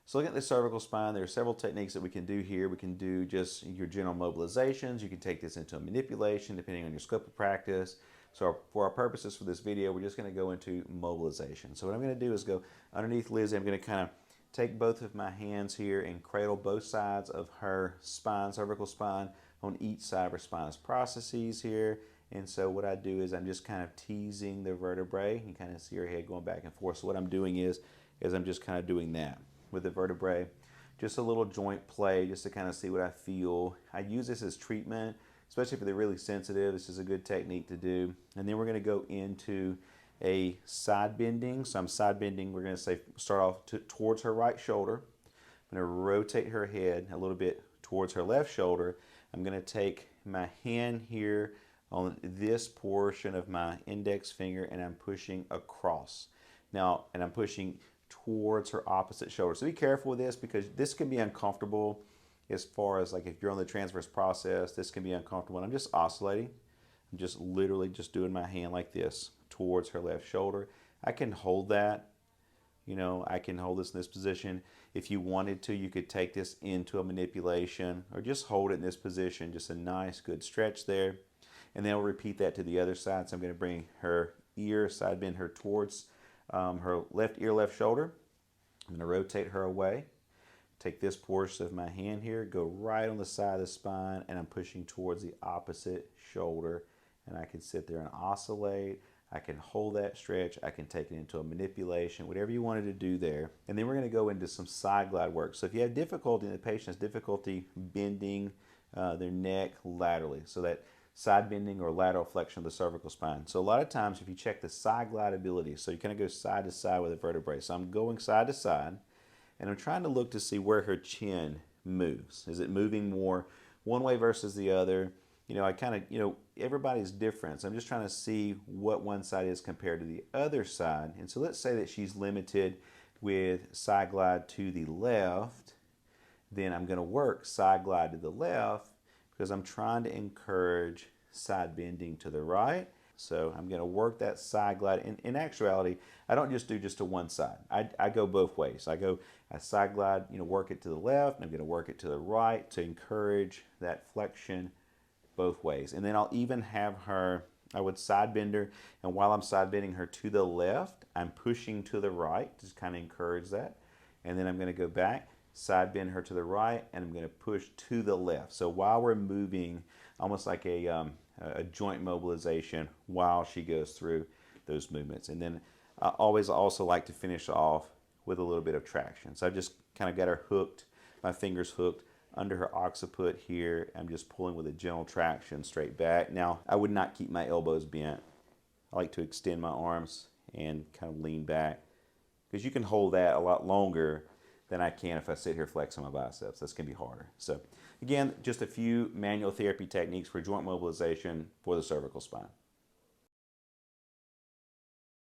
So looking at the cervical spine, there are several techniques that we can do here. We can do just your general mobilizations. You can take this into a manipulation depending on your scope of practice. So for our purposes for this video, we're just going to go into mobilization. So what I'm going to do is go underneath Lizzie. I'm going to kind of take both of my hands here and cradle both sides of her spine, cervical spine, on each side of her spinous processes here. And so what I do is I'm just kind of teasing the vertebrae. You kind of see her head going back and forth. So what I'm doing is I'm just kind of doing that with the vertebrae. Just a little joint play just to kind of see what I feel. I use this as treatment, especially if they're really sensitive. This is a good technique to do. And then we're going to go into a side bending. So I'm side bending. We're going to say start off towards her right shoulder. I'm going to rotate her head a little bit towards her left shoulder. I'm going to take my hand here on this portion of my index finger and I'm pushing across. Now, and I'm pushing towards her opposite shoulder. So be careful with this because this can be uncomfortable as far as like if you're on the transverse process, this can be uncomfortable. And I'm just oscillating. I'm just literally just doing my hand like this towards her left shoulder. I can hold that. You know, I can hold this in this position. If you wanted to, you could take this into a manipulation or just hold it in this position. Just a nice, good stretch there. And then I'll repeat that to the other side. So I'm going to bring her ear, side bend her towards her left ear, left shoulder. I'm going to rotate her away. Take this portion of my hand here, go right on the side of the spine, and I'm pushing towards the opposite shoulder. And I can sit there and oscillate. I can hold that stretch. I can take it into a manipulation, whatever you wanted to do there. And then we're going to go into some side glide work. So if you have difficulty, and the patient has difficulty bending their neck laterally, so that side bending or lateral flexion of the cervical spine. So a lot of times if you check the side glide ability, so you kind of go side to side with the vertebrae. So I'm going side to side and I'm trying to look to see where her chin moves. Is it moving more one way versus the other? You know, I kind of, you know, everybody's different. So I'm just trying to see what one side is compared to the other side. And so let's say that she's limited with side glide to the left. Then I'm going to work side glide to the left because I'm trying to encourage side bending to the right. So I'm going to work that side glide. In actuality, I don't just do just to one side. I go both ways. I side glide, you know, work it to the left, and I'm going to work it to the right to encourage that flexion both ways. And then I'll even have her, I would side bend her, and while I'm side bending her to the left, I'm pushing to the right, just kind of encourage that. And then I'm going to go back, side bend her to the right, and I'm going to push to the left. So while we're moving, almost like a joint mobilization while she goes through those movements. And then I always also like to finish off with a little bit of traction. So I've just kind of got her hooked, my fingers hooked under her occiput here. I'm just pulling with a gentle traction straight back. Now, I would not keep my elbows bent. I like to extend my arms and kind of lean back because you can hold that a lot longer than I can if I sit here flexing my biceps. That's going to be harder. So again, just a few manual therapy techniques for joint mobilization for the cervical spine.